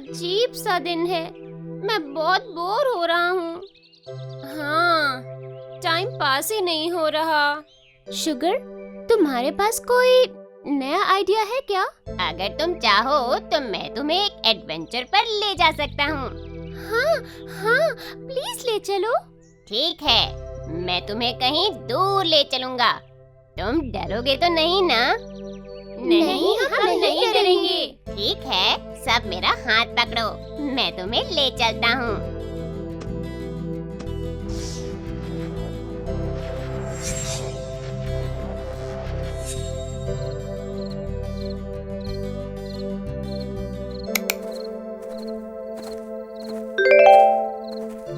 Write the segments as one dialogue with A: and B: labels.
A: अजीब सा दिन है। मैं बहुत बोर हो रहा हूँ। हाँ, टाइम पास ही नहीं हो रहा। शुगर, तुम्हारे पास कोई नया आइडिया है क्या? अगर तुम चाहो तो मैं तुम्हें एक एडवेंचर पर ले जा सकता हूँ। हाँ, हाँ, प्लीज ले चलो। ठीक है, मैं तुम्हें कहीं दूर ले चलूँगा। तुम डरोगे तो नहीं ना? नहीं, हम नहीं डरेंगे। ठीक है, सब मेरा हाथ पकड़ो, मैं तुम्हें ले चलता हूँ।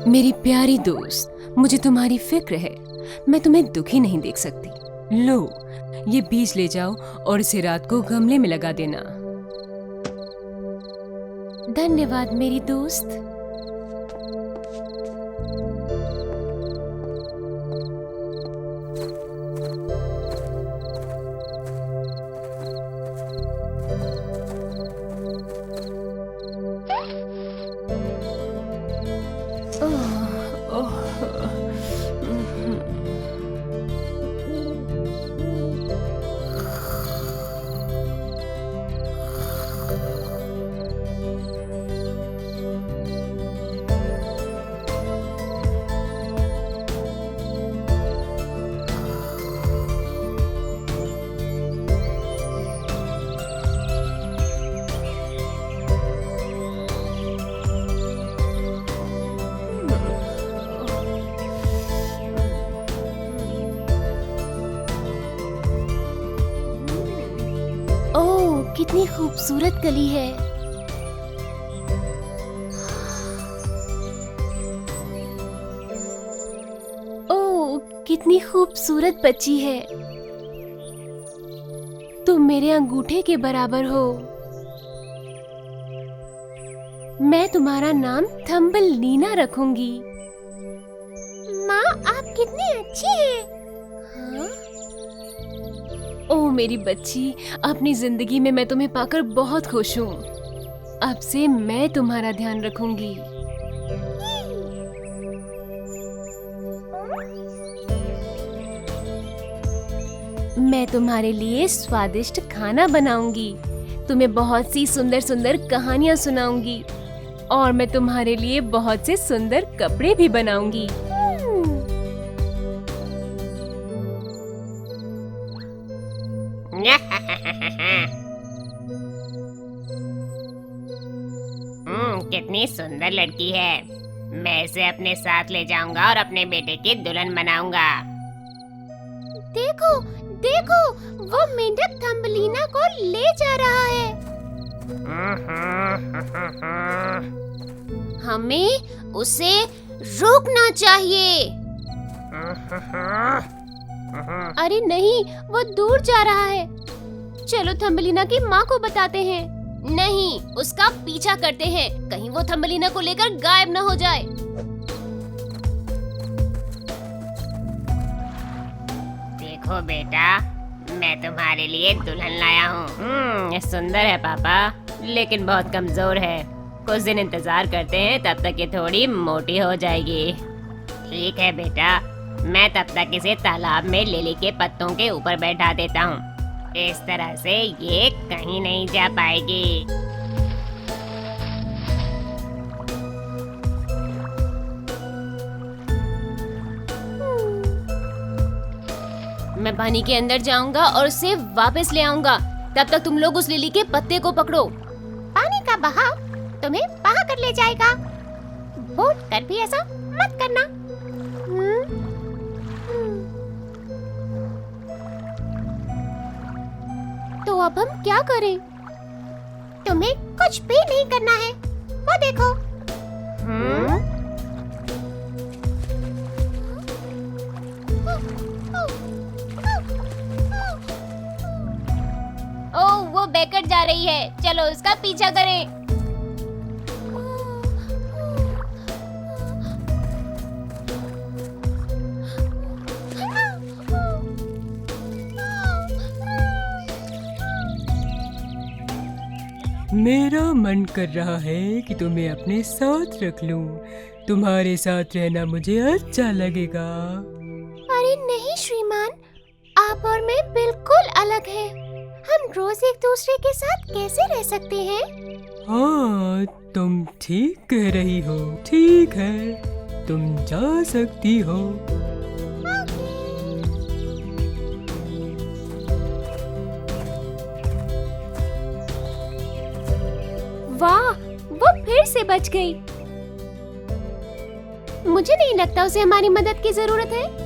B: मेरी प्यारी दोस्त, मुझे तुम्हारी फिक्र है। मैं तुम्हें दुखी नहीं देख सकती। लो, ये बीज ले जाओ और इसे रात को गमले में लगा देना। धन्यवाद मेरी दोस्त।
A: ओह, कितनी खूबसूरत कली है। ओह, कितनी खूबसूरत बच्ची है। तुम मेरे अंगूठे के बराबर हो। मैं तुम्हारा नाम थम्बलीना रखूंगी। माँ, आप कितनी अच्छी हैं। हाँ? ओह मेरी बच्ची, अपनी जिंदगी में मैं तुम्हें पाकर बहुत खुश हूँ। अब से मैं तुम्हारा ध्यान रखूंगी। मैं तुम्हारे लिए स्वादिष्ट खाना बनाऊंगी, तुम्हें बहुत सी सुंदर सुंदर कहानियां सुनाऊंगी और मैं तुम्हारे लिए बहुत से सुंदर कपड़े भी बनाऊंगी।
C: कितनी सुंदर लड़की है। मैं इसे अपने साथ ले जाऊंगा और अपने बेटे की दुल्हन बनाऊंगा।
A: देखो, देखो, वो मेंढक थम्बलीना को ले जा रहा है। हमें उसे रोकना चाहिए। अरे नहीं, वो दूर जा रहा है। चलो थम्बलीना की माँ को बताते हैं। नहीं, उसका पीछा करते हैं, कहीं वो थम्बलीना को लेकर गायब न हो जाए।
C: देखो बेटा, मैं तुम्हारे लिए दुल्हन लाया हूँ। ये सुंदर है पापा, लेकिन बहुत कमजोर है। कुछ दिन इंतजार करते हैं, तब तक ये थोड़ी मोटी हो जाएगी। ठीक है बेटा, मैं तब तक इसे तालाब में लिली के पत्तों के ऊपर बैठा देता हूँ। इस तरह से ये कहीं नहीं जा पाएगी।
A: मैं पानी के अंदर जाऊंगा और उसे वापस ले आऊंगा। तब तक तुम लोग उस लिली के पत्ते को पकड़ो। पानी का बहाव तुम्हें बहा कर ले जाएगा। भूल कर भी ऐसा मत करना। तो अब हम क्या करें? तुम्हें कुछ भी नहीं करना है। वो देखो। ओह, वो बैकट जा रही है। चलो उसका पीछा करें।
B: मेरा मन कर रहा है कि तुम्हें अपने साथ रख लूं। तुम्हारे साथ रहना मुझे अच्छा लगेगा।
A: अरे नहीं श्रीमान, आप और मैं बिल्कुल अलग हैं। हम रोज एक दूसरे के साथ कैसे रह सकते हैं?
B: हाँ, तुम ठीक कह रही हो। ठीक है, तुम जा सकती हो।
A: वाह, वो फिर से बच गई। मुझे नहीं लगता उसे हमारी मदद की जरूरत है।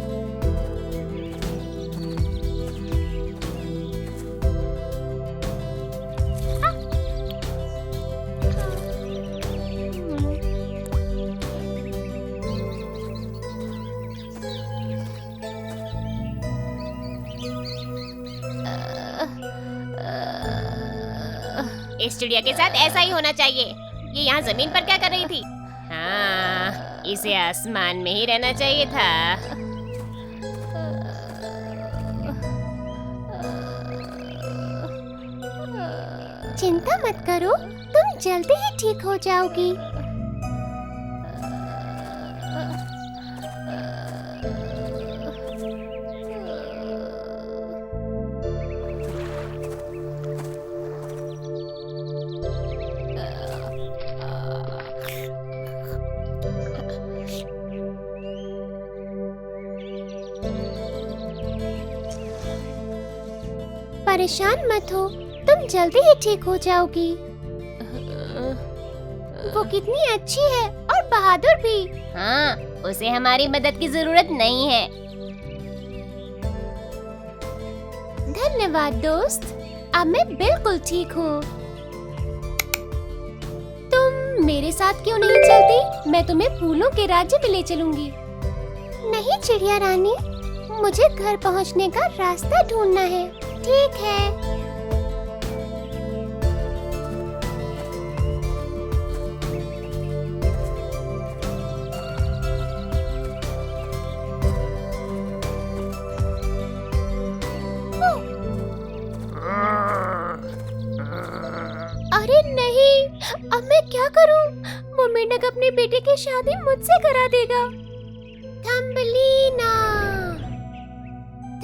C: इस चिड़िया के साथ ऐसा ही होना चाहिए। ये यहाँ जमीन पर क्या कर रही थी? हाँ, इसे आसमान में ही रहना चाहिए था।
A: चिंता मत करो, तुम जल्दी ही ठीक हो जाओगी। परेशान मत हो, तुम जल्दी ही ठीक हो जाओगी। वो कितनी अच्छी है और बहादुर भी।
C: हाँ, उसे हमारी मदद की जरूरत नहीं है।
A: धन्यवाद दोस्त, अब मैं बिल्कुल ठीक हूँ। तुम मेरे साथ क्यों नहीं चलती? मैं तुम्हें फूलों के राज्य में ले चलूंगी। नहीं चिड़िया रानी, मुझे घर पहुँचने का रास्ता ढूंढना है। ठीक है। अरे नहीं, अब मैं क्या करूं? वो मेंढक अपने बेटे की शादी मुझसे करा देगा। थम्बलीना,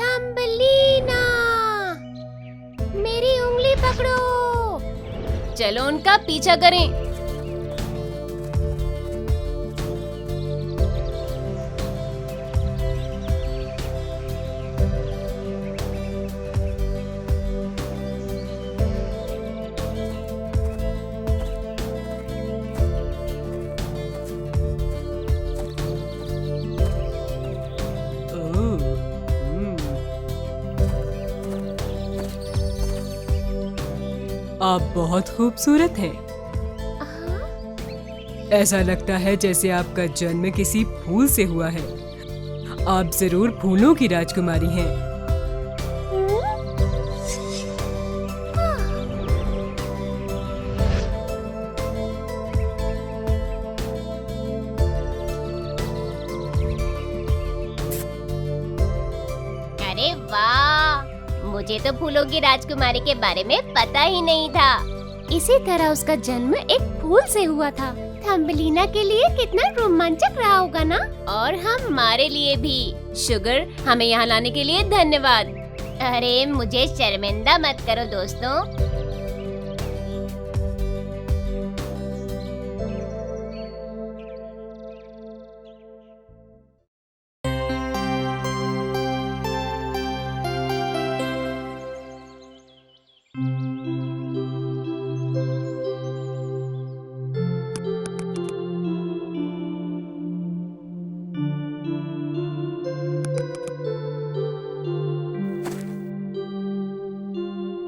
A: थम्बलीना, मेरी उंगली पकड़ो।
B: चलो उनका पीछा करें। आप बहुत खूबसूरत हैं। ऐसा लगता है जैसे आपका जन्म किसी फूल से हुआ है। आप जरूर फूलों की राजकुमारी हैं।
C: अरे वाह, मुझे तो फूलों की राजकुमारी के बारे में पता ही नहीं था।
A: इसी तरह उसका जन्म एक फूल से हुआ था। थम्बलीना के लिए कितना रोमांचक रहा होगा ना?
C: और हमारे लिए भी। शुगर, हमें यहाँ लाने के लिए धन्यवाद। अरे मुझे शर्मिंदा मत करो दोस्तों।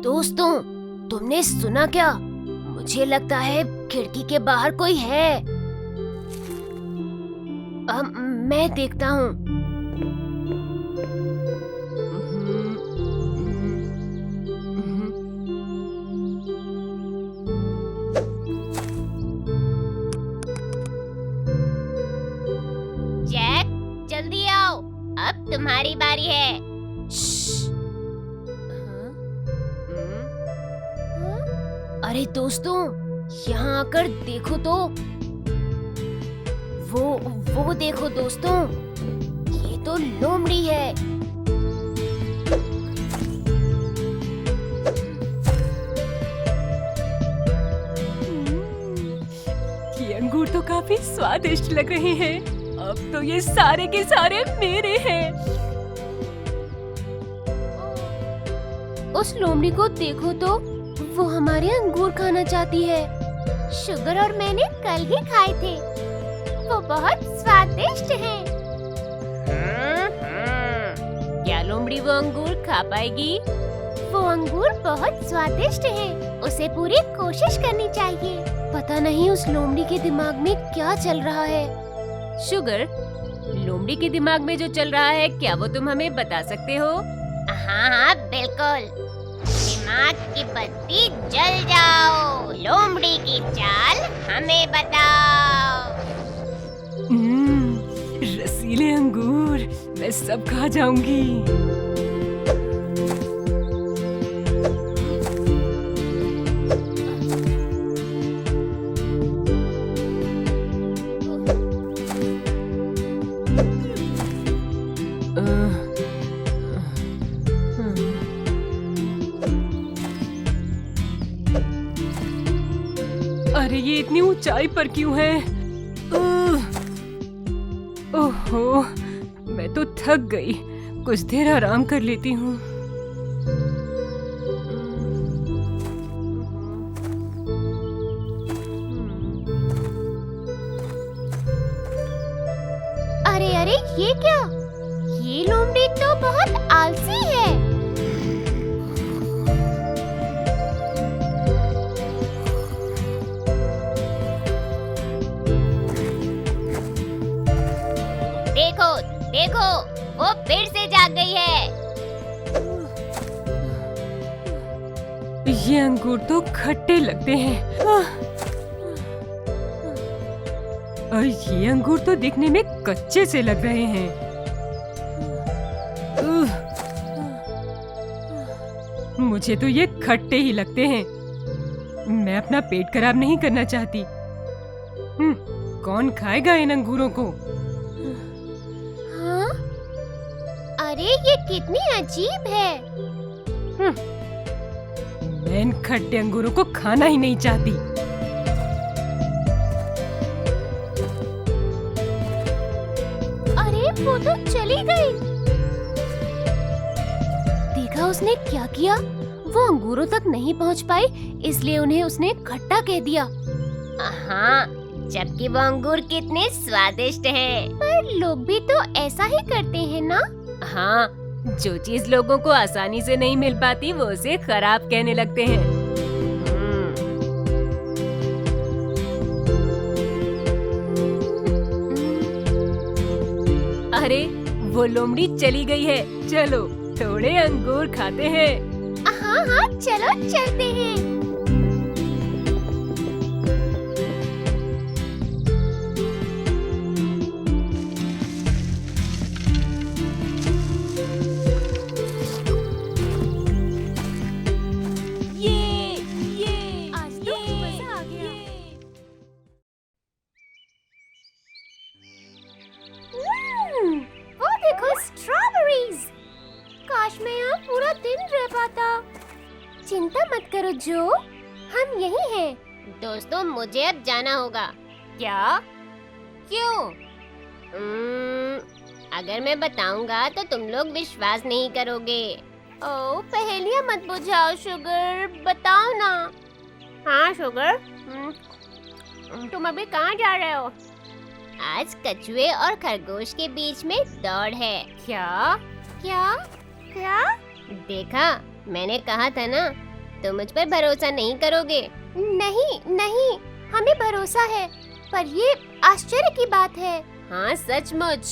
C: दोस्तों, तुमने सुना क्या? मुझे लगता है खिड़की के बाहर कोई है। मैं देखता हूँ। जैक, जल्दी आओ, अब तुम्हारी बारी है।
A: अरे दोस्तों, यहाँ आकर देखो तो। वो देखो दोस्तों, ये तो लोमड़ी है।
B: ये अंगूर तो काफी स्वादिष्ट लग रहे हैं। अब तो ये सारे के सारे मेरे हैं।
A: उस लोमड़ी को देखो तो, वो हमारे अंगूर खाना चाहती है। शुगर और मैंने कल ही खाए थे, वो बहुत स्वादिष्ट हैं।
C: क्या लोमड़ी वो अंगूर खा पाएगी?
A: वो अंगूर बहुत स्वादिष्ट हैं, उसे पूरी कोशिश करनी चाहिए। पता नहीं उस लोमड़ी के दिमाग में क्या चल रहा है।
C: शुगर, लोमड़ी के दिमाग में जो चल रहा है, क्या वो तुम हमें बता सकते हो?
A: हाँ बिल्कुल। दिमाग की बत्ती जल जाओ, लोमड़ी की चाल हमें बताओ।
B: रसीले अंगूर, मैं सब खा जाऊंगी। अरे ये इतनी ऊंचाई पर क्यों है? ओहो, मैं तो थक गई। कुछ देर आराम कर लेती हूँ।
A: अरे अरे, ये क्या? ये लोमड़ी तो बहुत आलसी है। देखो देखो, वो फिर से जाग गई है।
B: ये अंगूर तो खट्टे लगते हैं। और ये अंगूर तो दिखने में कच्चे से लग रहे हैं। मुझे तो ये खट्टे ही लगते हैं। मैं अपना पेट खराब नहीं करना चाहती। कौन खाएगा इन अंगूरों को?
A: हाँ? अरे ये कितनी अजीब है।
B: मैं इन खट्टे अंगूरों को खाना ही नहीं चाहती।
A: अरे वो तो चली गई। देखा उसने क्या किया? वो अंगूरों तक नहीं पहुंच पाई, इसलिए उन्हें उसने खट्टा कह दिया।
C: हाँ, जबकि वो अंगूर कितने स्वादिष्ट हैं।
A: पर लोग भी तो ऐसा ही करते हैं ना?
C: हाँ, जो चीज लोगों को आसानी से नहीं मिल पाती, वो उसे खराब कहने लगते हैं। अरे, वो लोमड़ी चली गई है। चलो थोड़े अंगूर खाते हैं।
A: हाँ हाँ, चलो चलते हैं। वो देखो स्ट्रॉबेरीज। काश मैं यहाँ पूरा दिन रह पाता। चिंता मत करो जो, हम यही हैं।
C: दोस्तों, मुझे अब जाना होगा। क्या? क्यों? अगर मैं बताऊंगा तो तुम लोग विश्वास नहीं करोगे।
A: ओ, पहेलियाँ मत बुझाओ शुगर, बताओ ना।
C: हाँ शुगर, तुम अभी कहाँ जा रहे हो? आज कछुए और खरगोश के बीच में दौड़ है। क्या?
A: क्या? क्या?
C: देखा, मैंने कहा था ना, तुम मुझ पर भरोसा नहीं करोगे।
A: नहीं नहीं, हमें भरोसा है, पर ये आश्चर्य की बात है।
C: हाँ सचमुच,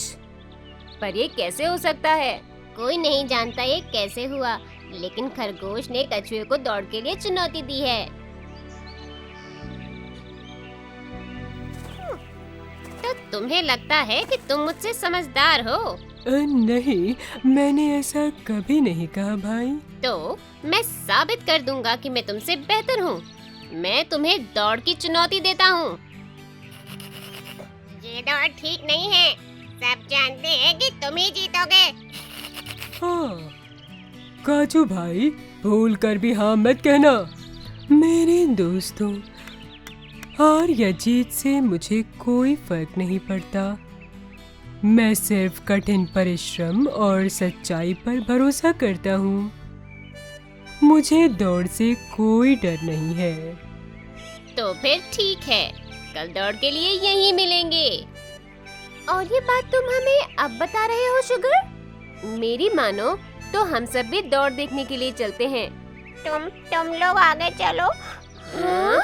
C: पर ये कैसे हो सकता है? कोई नहीं जानता ये कैसे हुआ, लेकिन खरगोश ने कछुए को दौड़ के लिए चुनौती दी है। तो तुम्हें लगता है कि तुम मुझसे समझदार हो?
B: नहीं, मैंने ऐसा कभी नहीं कहा भाई।
C: तो मैं साबित कर दूंगा कि मैं तुमसे बेहतर हूँ।
A: मैं तुम्हें दौड़ की चुनौती देता हूँ।
C: ये दौड़ ठीक नहीं है। सब जानते हैं कि तुम ही जीतोगे।
B: हाँ, काजू भाई भूल कर भी हाँ मत कहना। मेरे दोस्तों, हार या जीत से मुझे कोई फर्क नहीं पड़ता। मैं सिर्फ कठिन परिश्रम और सच्चाई पर भरोसा करता हूँ। मुझे दौड़ से कोई डर नहीं है।
A: तो फिर ठीक है, कल दौड़ के लिए यहीं मिलेंगे। और ये बात तुम हमें अब बता रहे हो शुगर? मेरी मानो तो हम सब भी दौड़ देखने के लिए चलते हैं।
C: तुम लोग आगे चलो।
A: हाँ?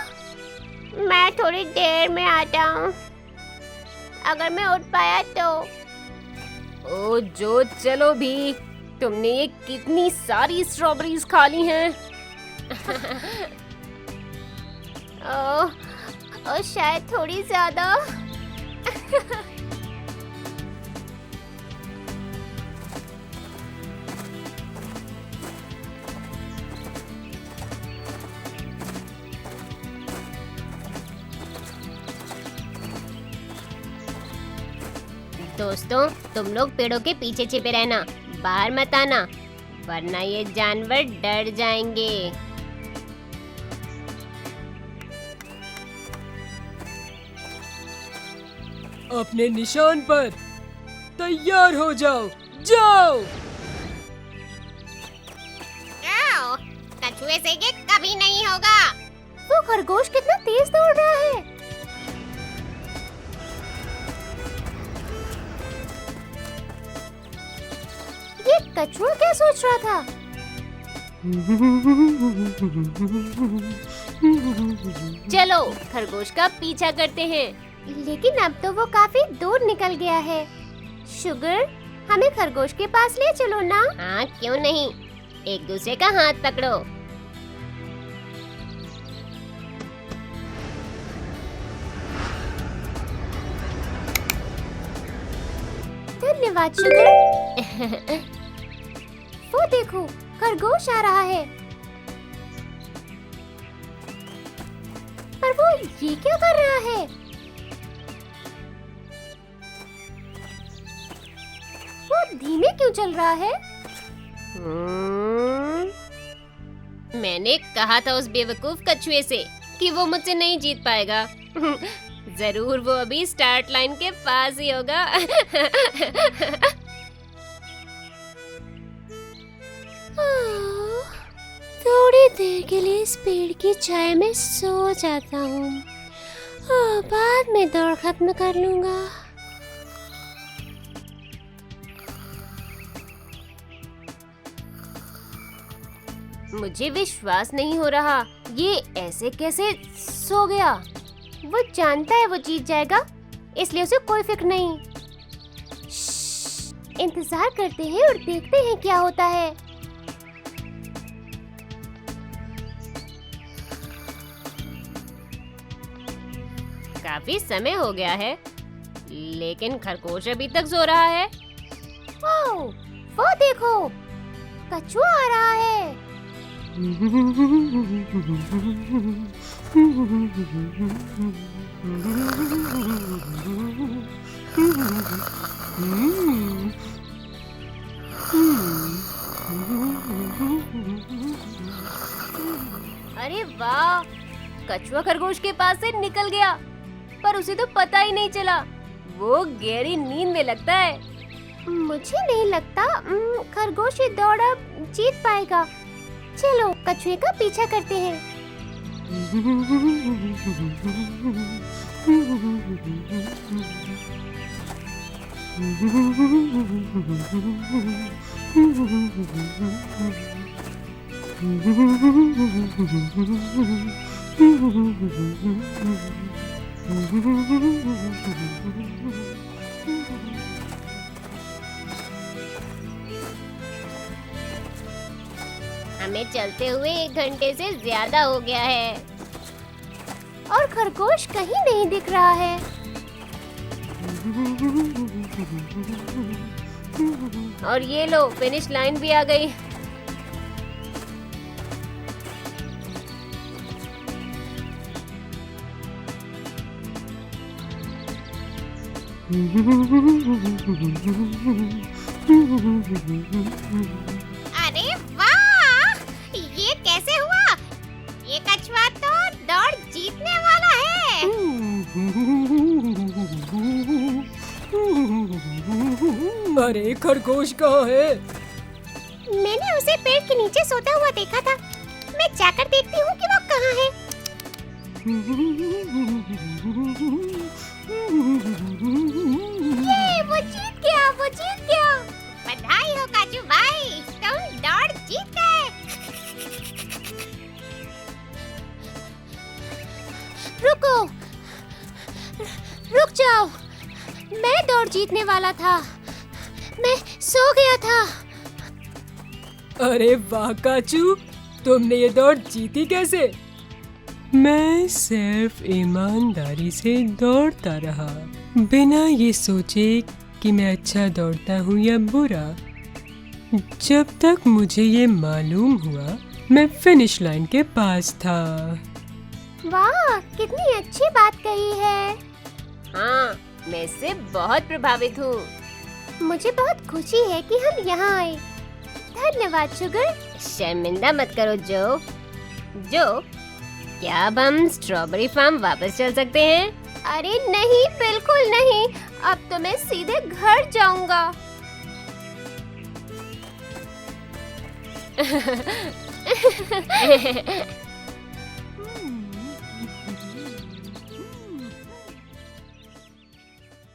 C: मैं थोड़ी देर में आता हूँ। अगर मैं उठ पाया तो।
A: ओ जो चलो भी, तुमने ये कितनी सारी स्ट्रॉबेरीज खा ली हैं।
C: ओ शायद थोड़ी ज्यादा।
A: दोस्तों, तुम लोग पेड़ों के पीछे छिपे रहना, बाहर मत आना, वरना ये जानवर डर जाएंगे।
B: अपने निशान पर तैयार हो जाओ, जाओ।
C: आओ, कछुए से ये कभी नहीं होगा।
A: वो खरगोश कितना तेज दौड़ रहा है। ये कछुआ क्या सोच रहा था? चलो खरगोश का पीछा करते हैं। लेकिन अब तो वो काफी दूर निकल गया है। शुगर, हमें खरगोश के पास ले चलो ना। हाँ, क्यों नहीं, एक दूसरे का हाथ पकड़ो। धन्यवाद शुगर। वो देखो, खरगोश आ रहा है। पर वो ये क्या कर रहा है? वो धीमे क्यों चल रहा है? मैंने कहा था उस बेवकूफ कछुए से कि वो मुझसे नहीं जीत पाएगा। जरूर वो अभी स्टार्ट लाइन के पास ही होगा। थोड़ी देर के लिए इस पेड़ की छाया में सो जाता हूँ, बाद में दौड़ खत्म कर लूंगा। मुझे विश्वास नहीं हो रहा, ये ऐसे कैसे सो गया? वो जानता है वो जीत जाएगा, इसलिए उसे कोई फिक्र नहीं। इंतजार करते हैं और देखते हैं क्या होता है। काफी समय हो गया है, लेकिन खरगोश अभी तक सो रहा है। वो देखो, कछुआ आ रहा है। अरे वाह, कछुआ खरगोश के पास से निकल गया, पर उसे तो पता ही नहीं चला। वो गहरी नींद में लगता है। मुझे नहीं लगता खरगोश ये दौड़ अब जीत पाएगा। चलो कछुए का पीछा करते हैं। हमें चलते हुए 1 घंटे से ज्यादा हो गया है और खरगोश कहीं नहीं दिख रहा है। और ये लो, फिनिश लाइन भी आ गई। अरे वाह, ये कैसे हुआ? ये कछुआ तो दौड़ जीतने वाला है।
B: अरे खरगोश कहाँ है?
A: मैंने उसे पेड़ के नीचे सोता हुआ देखा था। मैं जाकर देखती हूँ कि वो कहाँ है। ये वो जीत गया, वो जीत गया। बधाई हो काजू भाई, तुम दौड़ जीत गए। रुको, रुक जाओ। मैं दौड़ जीतने वाला था। मैं सो गया था।
B: अरे वाह काचू, तुमने ये दौड़ जीती कैसे? मैं सिर्फ ईमानदारी से दौड़ता रहा, बिना ये सोचे कि मैं अच्छा दौड़ता हूँ या बुरा। जब तक मुझे ये मालूम हुआ, मैं फिनिश लाइन के पास था।
A: वाह, कितनी अच्छी बात कही है।
C: हाँ, मैं इससे बहुत प्रभावित हूँ।
A: मुझे बहुत खुशी है कि हम यहाँ आए। धन्यवाद शुगर।
C: शर्मिंदा मत करो जो। क्या अब हम स्ट्रॉबेरी फार्म वापस चल सकते हैं?
A: अरे नहीं, बिल्कुल नहीं। अब तो मैं सीधे घर जाऊंगा।